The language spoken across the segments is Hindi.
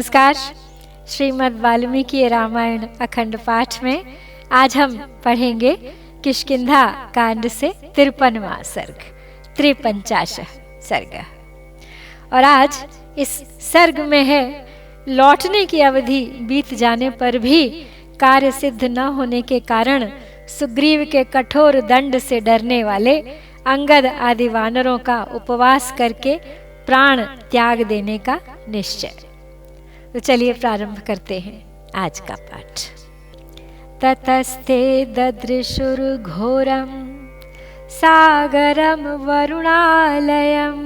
नमस्कार। श्रीमद् वाल्मीकि रामायण अखंड पाठ में आज हम पढ़ेंगे किष्किंधा कांड से 53वां सर्ग, 53 सर्ग। और आज इस सर्ग में है लौटने की अवधि बीत जाने पर भी कार्य सिद्ध न होने के कारण सुग्रीव के कठोर दंड से डरने वाले अंगद आदि वानरों का उपवास करके प्राण त्याग देने का निश्चय। तो चलिए प्रारंभ करते हैं आज का पाठ। ततस्ते ददृशुर्घोरं सागरं वरुणालयम्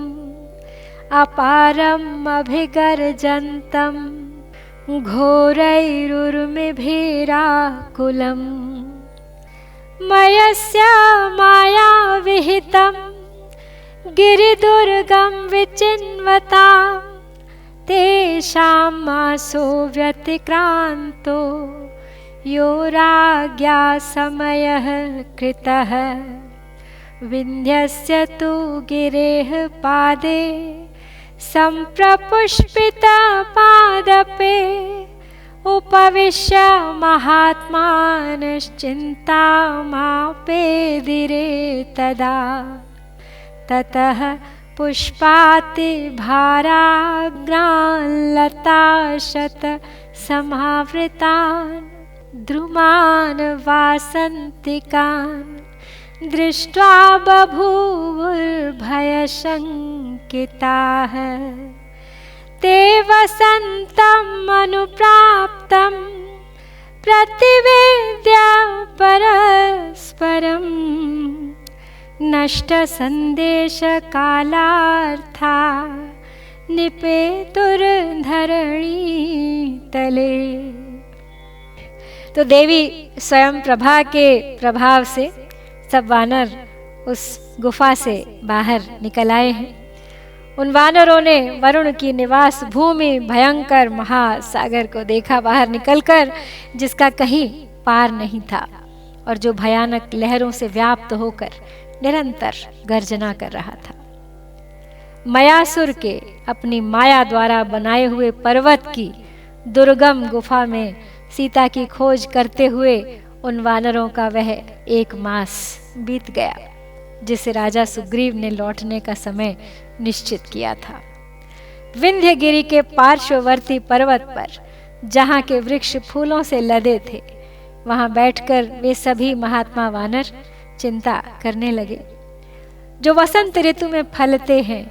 अपारम् अभिगर्जन्तं घोरैरुर्मिभिराकुलम् मयस्य माया विहितं गिरिदुर्गं विचिन्वतां तेषां मासो व्यतिक्रान्तो यो राज्ञा समयः कृतः विन्ध्यस्य तु गिरेः पादे सम्प्रपुष्पितपादपे उपविश्य महात्मानश्चिन्तामापेदिरे तदा ततः पुष्पातिभाराग्रान् लताशतसमावृतान् द्रुमान् वासन्तिकान् दृष्ट्वा बभूवुर्भयशङ्किताः ते वसन्तम् अनुप्राप्तं प्रतिवेद्य परस्परम् नष्टसन्देशकालार्था निपेतुर्धरणी तले। तो देवी स्वयं प्रभा के प्रभाव से सब वानर उस गुफा से बाहर निकल आए हैं। उन वानरों ने वरुण की निवास भूमि भयंकर महासागर को देखा बाहर निकलकर, जिसका कहीं पार नहीं था और जो भयानक लहरों से व्याप्त होकर निरंतर गर्जना कर रहा था। मयासुर के अपनी माया द्वारा बनाए हुए पर्वत की दुर्गम गुफा में सीता की खोज करते हुए उन वानरों का वह 1 मास बीत गया, जिसे राजा सुग्रीव ने लौटने का समय निश्चित किया था। विंध्यगिरि के पार्श्ववर्ती पर्वत पर जहाँ के वृक्ष फूलों से लदे थे, वहाँ बैठकर वे सभी महात्मा वानर चिंता करने लगे। जो वसंत ऋतु में फलते हैं,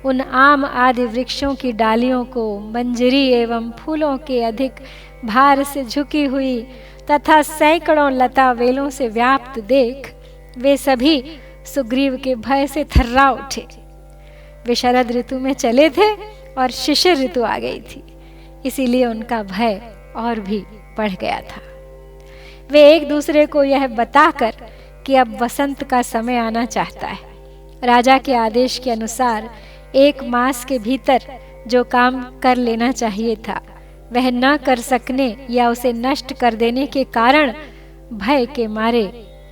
उन आम आदि वृक्षों की डालियों को मंजरी एवं फूलों के अधिक भार से झुकी हुई तथा सैकड़ों लता वेलों से व्याप्त देख वे सभी सुग्रीव के भय से थर्रा उठे। वे शरद ऋतु में चले थे और शिशिर ऋतु आ गई थी, इसीलिए उनका भय और भी बढ़ गया था। वे एक दूसरे को यह बताकर कि अब वसंत का समय आना चाहता है, राजा के आदेश के अनुसार 1 मास के भीतर जो काम कर लेना चाहिए था वह न कर सकने या उसे नष्ट कर देने के कारण भय के मारे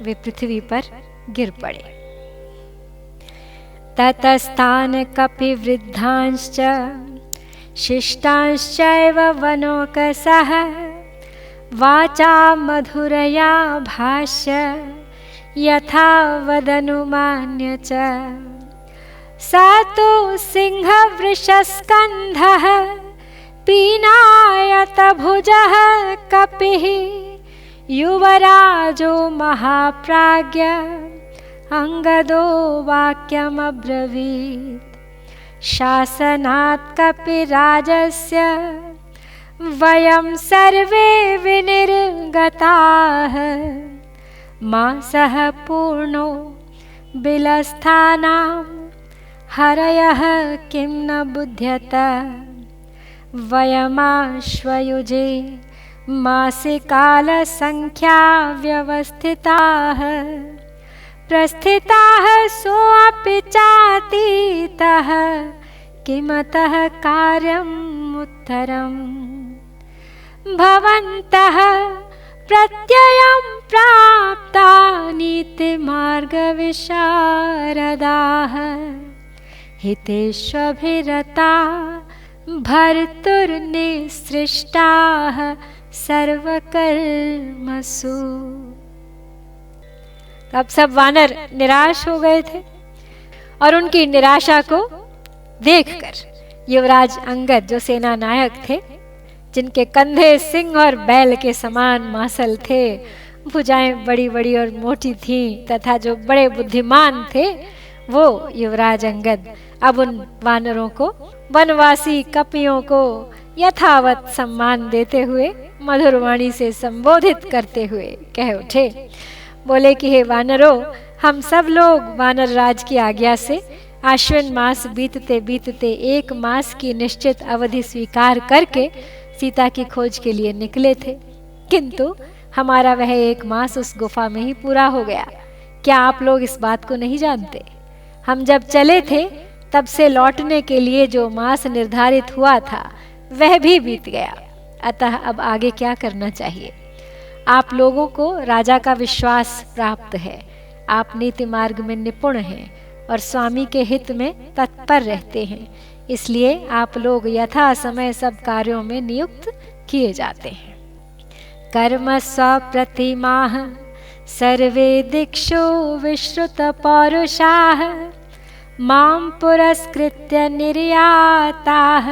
वे पृथ्वी पर गिर पड़े। ततस्तान् कपिवृद्धांश्च शिष्टांश्चैव वनौकसः वाचा मधुरया भाष्य यथा वदनुमान्य च स तु सिंहवृषस्कन्धः पीनायतभुजः कपिः युवराजो महाप्राज्ञ अंगदो वाक्यमब्रवीत् शासनात् कपिराजस्य वयं सर्वे विनिर्गताः मासः पूर्णो बिलस्थानां हरयः किं न बुध्यत वयमाश्वयुजे मासिकालसंख्या व्यवस्थिताः प्रस्थिताः सोऽपि चातीतः किमतः कार्यम् उत्तरम् भवन्तः प्रत्ययं प्राप्ता नीतिमार्गविशारदाः हितेष्वभिरता भर्तुर्निसृष्टाः सर्वकर्मसु। अब सब वानर निराश हो गए थे और उनकी निराशा को देखकर युवराज अंगद, जो सेना नायक थे, जिनके कंधे सिंह और बैल के समान मांसल थे, भुजाएं बड़ी बड़ी और मोटी थीं तथा जो बड़े बुद्धिमान थे, वो युवराज अंगद अब उन वानरों को, वनवासी कपियों को यथावत सम्मान देते हुए मधुर वाणी से संबोधित करते हुए कह उठे। बोले कि हे वानरों, हम सब लोग वानर राज की आज्ञा से आश्विन मास बीतते बीतते 1 मास की निश्चित अवधि स्वीकार करके सीता की खोज के लिए निकले थे, किंतु हमारा वह 1 मास उस गुफा में ही पूरा हो गया। क्या आप लोग इस बात को नहीं जानते? हम जब चले थे तब से लौटने के लिए जो मास निर्धारित हुआ था वह भी बीत गया। अतः अब आगे क्या करना चाहिए? आप लोगों को राजा का विश्वास प्राप्त है, आप नीति मार्ग में निपुण हैं और स्वामी के हित में तत्पर रहते हैं, इसलिए आप लोग यथा समय सब कार्यों में नियुक्त किए जाते हैं। कर्म स्वप्रतिमाः सर्वे दिक्षु विश्रुत पौरुषाः मां पुरस्कृत्य निर्याताः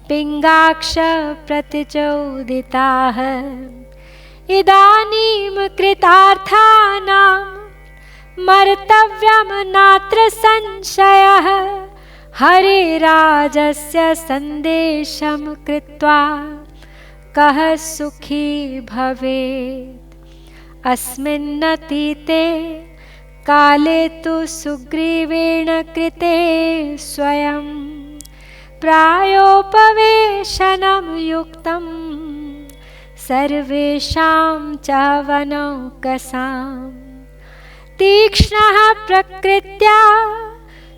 पिंगाक्ष प्रतिचोदिताः इदानीं कृतार्थानां मर्तव्यं नात्र संशयः हरिराजस्य संदेशं कृत्वा कः सुखी भवेत्। अस्मिन्नतीते काले तु सुग्रीवेण कृते स्वयं प्रायोपवेशनं युक्तं सर्वेषां च वनौकसाम्। तीक्ष्णः प्रकृत्या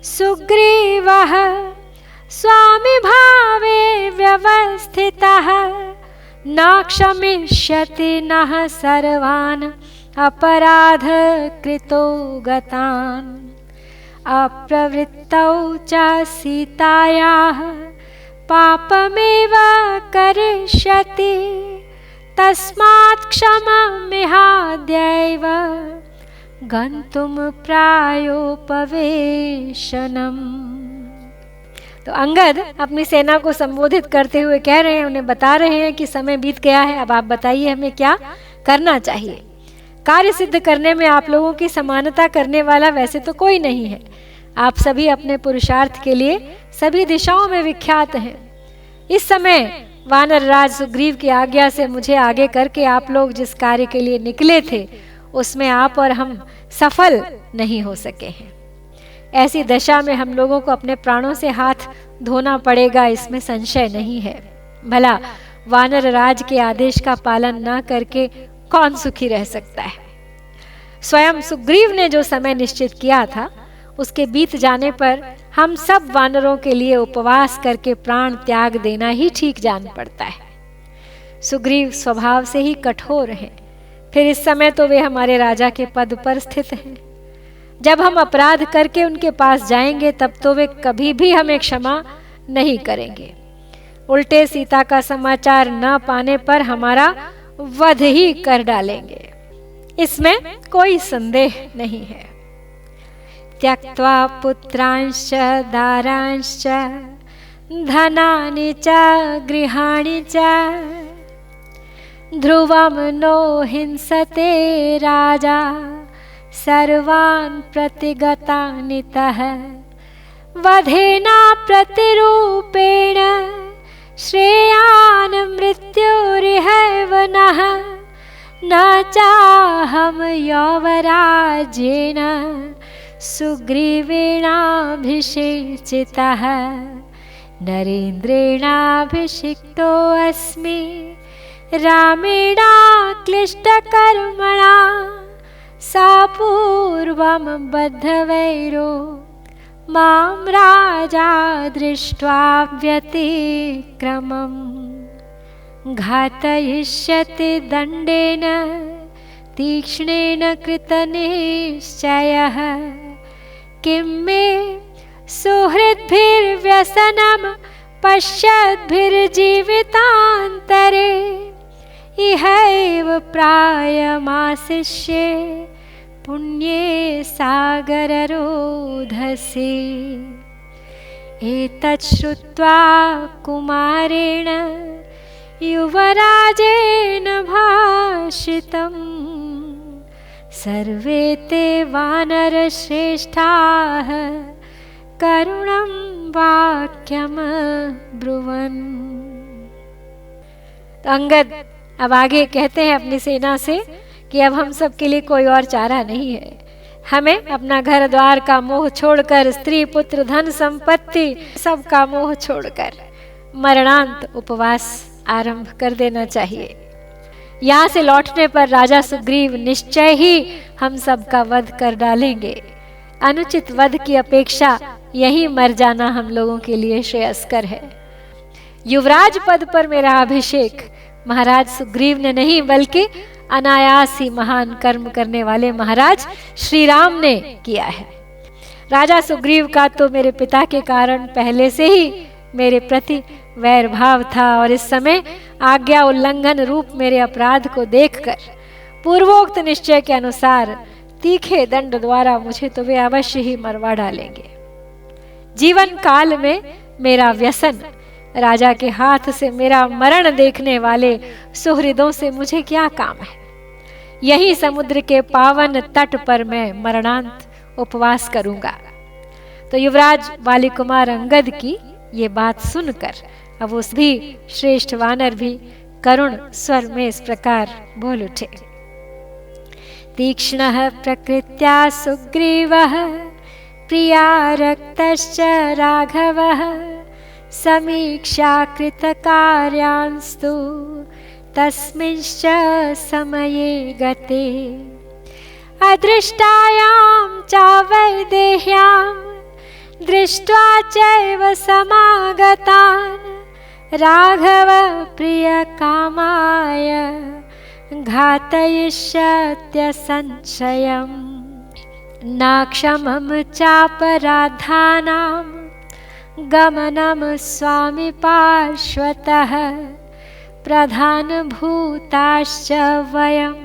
सुग्रीवः स्वामी भावे व्यवस्थितः न क्षमिष्यति नः सर्वान् अपराध कृतो गतान्। अप्रवृत्तौ च सीतायाः पापमेव करिष्यति तस्मात् क्षमामिहाद्यैव गन्तुं प्रायोपवेशनम्। तो अंगद अपनी सेना को संबोधित करते हुए कह रहे हैं, उन्हें बता रहे हैं कि समय बीत गया है, अब आप बताइए हमें क्या करना चाहिए। कार्य सिद्ध करने में आप लोगों की समानता करने वाला वैसे तो कोई नहीं है। आप सभी अपने पुरुषार्थ के लिए सभी दिशाओं में विख्यात हैं। इस समय वानर राज सुग्रीव की आज्ञा से मुझे आगे करके आप लोग जिस कार्य के लिए निकले थे उसमें आप और हम सफल नहीं हो सके हैं। ऐसी दशा में हम लोगों को अपने प्राणों से हाथ धोना पड़ेगा, इसमें संशय नहीं है। भला वानर राज के आदेश का पालन न करके कौन सुखी रह सकता है? स्वयं सुग्रीव ने जो समय निश्चित किया था उसके बीत जाने पर हम सब वानरों के लिए उपवास करके प्राण त्याग देना ही ठीक जान पड़ता है। सुग्रीव स्वभाव से ही कठोर हैं, फिर इस समय तो वे हमारे राजा के पद पर स्थित हैं। जब हम अपराध करके उनके पास जाएंगे तब तो वे कभी भी हमें क्षमा नहीं करेंगे। उल्टे सीता का समाचार न पाने पर हमारा वध ही कर डालेंगे, इसमें कोई संदेह नहीं है। त्यक्त्वा पुत्रांश्च दारांश्च धनानि च गृहाणि च ध्रुवं नो हिंसते राजा सर्वान् प्रतिगतानि तः वधेना प्रतिरूपेण श्रेयान् मृत्युरिहैव नः न चाहं यौवराज्येन सुग्रीवेणाभिषेचितः नरेन्द्रेणाभिषिक्तो अस्मि रामेणाक्लिष्टकर्मणा सा पूर्वं बद्धवैरो मां राजा दृष्ट्वा व्यतिक्रमम् घातयिष्यति दण्डेन तीक्ष्णेन कृतनिश्चयः किं मे सुहृद्भिर्व्यसनं पश्यद्भिर्जीवितान्तरे इहैव प्रायमाशिष्ये पुण्ये सागररोधसे। एतत् श्रुत्वा कुमारेण युवराजेन भाषितं सर्वे ते वानरश्रेष्ठाः करुणं वाक्यमब्रुवन्। तो अंगद अब आगे कहते हैं अपनी सेना से कि अब हम सब के लिए कोई और चारा नहीं है। हमें अपना घर द्वार का मोह छोड़कर, स्त्री पुत्र धन संपत्ति सब का मोह छोड़कर मरणांत उपवास आरंभ कर देना चाहिए। यहाँ से लौटने पर राजा सुग्रीव निश्चय ही हम सब का वध कर डालेंगे। अनुचित वध की अपेक्षा यही मर जाना हम लोगों के लिए श्रेयस्कर है। युवराज पद पर मेरा अभिषेक महाराज सुग्रीव ने नहीं बल्कि अनायास ही महान कर्म करने वाले महाराज श्री राम ने किया है। राजा सुग्रीव का तो मेरे पिता के कारण पहले से ही मेरे प्रति वैर भाव था और इस समय आज्ञा उल्लंघन रूप मेरे अपराध को देखकर पूर्वोक्त निश्चय के अनुसार तीखे दंड द्वारा मुझे तो वे अवश्य ही मरवा डालेंगे। जीवन काल में मेरा व्यसन, राजा के हाथ से मेरा मरण देखने वाले सुहृदों से मुझे क्या काम है। यही समुद्र के पावन तट पर मैं मरणांत उपवास करूंगा। तो युवराज वाली कुमार अंगद की ये बात सुनकर अब उस भी श्रेष्ठ वानर भी करुण स्वर में इस प्रकार बोल उठे। तीक्ष्णः प्रकृत्या सुग्रीवः प्रिया रक्तश्च राघवः समीक्षा कृतकार्यांस्तु तस्मिंश्च समये गते अदृष्टायां च वैदेह्यां दृष्ट्वा चैव समागतान् राघव प्रियकामाय घातयिष्यत्य संशयम् नाक्षमं चापराधानां गमनं स्वामी पार्श्वतः प्रधानभूताश्च वयं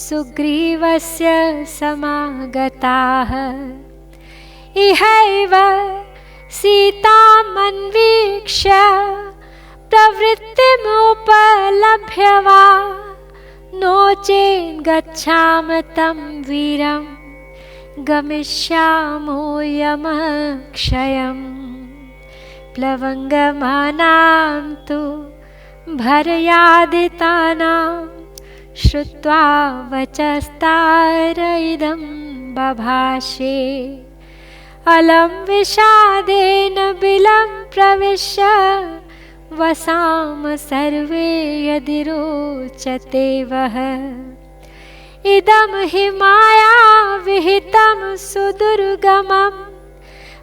सुग्रीवस्य समागताः इहैव सीतामन्वीक्ष्य प्रवृत्तिमुपलभ्य वा नो चेन् गच्छाम तं वीरं गमिष्यामो यमक्षयम् प्लवङ्गमानां तु भरयादितानां श्रुत्वा वचस्तारइदं बभाषे अलम विषादेन बिलं प्रविश्य वसाम सर्वे यदि रोचते वह इदं हि माया विहितं सुदुर्गमं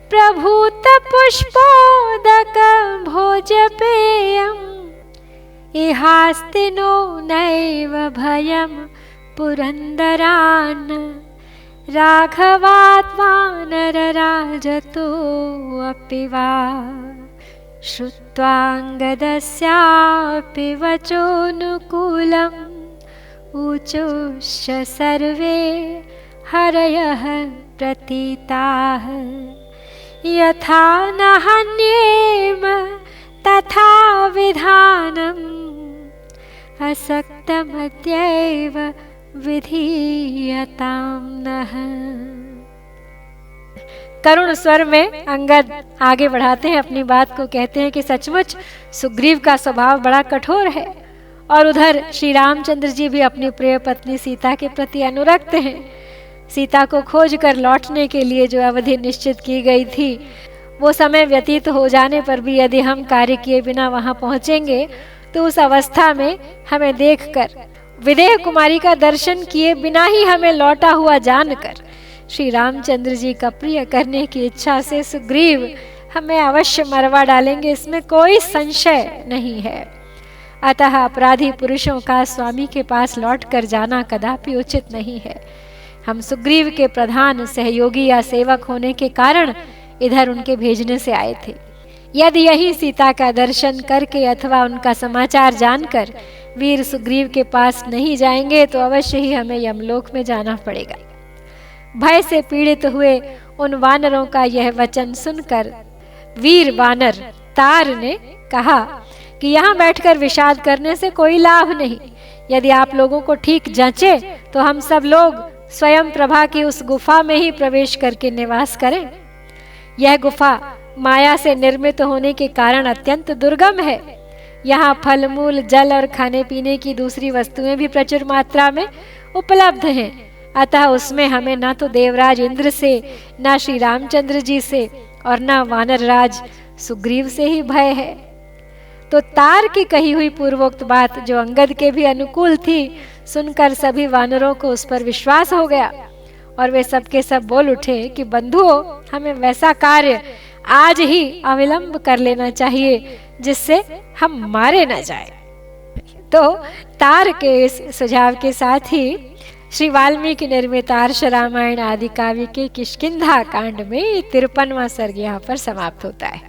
प्रभूत पुष्पोदक भोजपेयम् इहास्ति नो नैव भयं पुरन्दरान् राघवात् वानरराजतोऽपि वा श्रुत्वाङ्गदस्यापि वचोऽनुकूलम् ऊचुश्च सर्वे हरयः प्रतीताः यथा न हन्येम तथा विधानम् असक्तमद्यैव विधीयतां नः। करुण स्वर में अंगद आगे बढ़ाते हैं अपनी बात को, कहते हैं कि सचमुच सुग्रीव का स्वभाव बड़ा कठोर है और उधर श्री रामचंद्र जी भी अपनी प्रिय पत्नी सीता के प्रति अनुरक्त हैं। सीता को खोज कर लौटने के लिए जो अवधि निश्चित की गई थी वो समय व्यतीत हो जाने पर भी यदि हम कार्य किए बिना वहां पहुंचेंगे तो उस अवस्था में हमें देखकर, विदेह कुमारी का दर्शन किए बिना ही हमें लौटा हुआ जानकर श्री रामचंद्र जी का प्रिय करने की इच्छा से सुग्रीव हमें अवश्य मरवा डालेंगे, इसमें कोई संशय नहीं है। अतः अपराधी पुरुषों का स्वामी के पास लौट कर जाना कदापि उचित नहीं है। हम सुग्रीव के प्रधान सहयोगी या सेवक होने के कारण इधर उनके भेजने से आए थे। यदि यही सीता का दर्शन करके अथवा उनका समाचार जानकर वीर सुग्रीव के पास नहीं जाएंगे तो अवश्य ही हमें यमलोक में जाना पड़ेगा। भय से पीड़ित हुए उन वानरों का यह वचन सुनकर वीर वानर तार ने कहा कि यहाँ बैठकर विषाद करने से कोई लाभ नहीं। यदि आप लोगों को ठीक जंचे तो हम सब लोग स्वयं प्रभा की उस गुफा में ही प्रवेश करके निवास करें। यह गुफा माया से निर्मित होने के कारण अत्यंत दुर्गम है। यहाँ फल मूल, जल और खाने पीने की दूसरी वस्तुएं भी प्रचुर मात्रा में उपलब्ध हैं। अतः उसमें हमें न तो देवराज इंद्र से, न श्री रामचंद्र जी से और न वानर राज सुग्रीव से ही भय है। तो तार की कही हुई पूर्वोक्त बात जो अंगद के भी अनुकूल थी, सुनकर सभी वानरों को उस पर विश्वास हो गया और वे सबके सब बोल उठे कि बंधुओं, हमें वैसा कार्य आज ही अविलंब कर लेना चाहिए जिससे हम मारे न जाए। तो तार के इस सुझाव के साथ ही श्री वाल्मीकि निर्मित आर्ष रामायण आदि काव्य के किष्किंधा कांड में 53वां सर्ग यहाँ पर समाप्त होता है।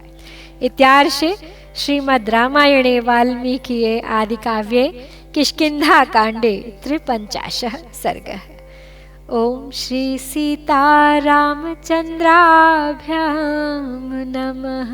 इत्यार्षे श्रीमद् रामायणे वाल्मीकि आदि काव्ये किष्किंधा कांडे 53 सर्गः। ओम श्री सीता रामचंद्राभ्यां नमः।